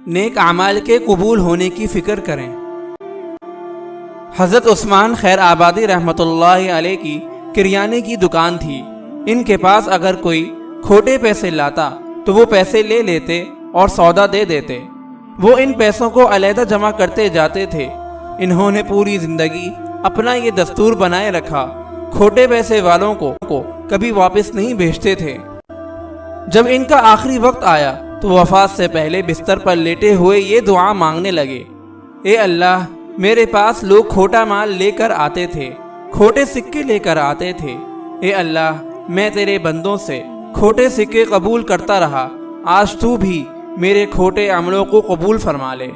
نیک اعمال کے قبول ہونے کی فکر کریں۔ حضرت عثمان خیر آبادی رحمۃ اللہ علیہ کی کریانے کی دکان تھی۔ ان کے پاس اگر کوئی کھوٹے پیسے لاتا تو وہ پیسے لے لیتے اور سودا دے دیتے۔ وہ ان پیسوں کو علیحدہ جمع کرتے جاتے تھے۔ انہوں نے پوری زندگی اپنا یہ دستور بنائے رکھا، کھوٹے پیسے والوں کو کبھی واپس نہیں بھیجتے تھے۔ جب ان کا آخری وقت آیا تو وفات سے پہلے بستر پر لیٹے ہوئے یہ دعا مانگنے لگے، اے اللہ، میرے پاس لوگ کھوٹا مال لے کر آتے تھے، کھوٹے سکے لے کر آتے تھے۔ اے اللہ، میں تیرے بندوں سے کھوٹے سکے قبول کرتا رہا، آج تو بھی میرے کھوٹے عملوں کو قبول فرما لے۔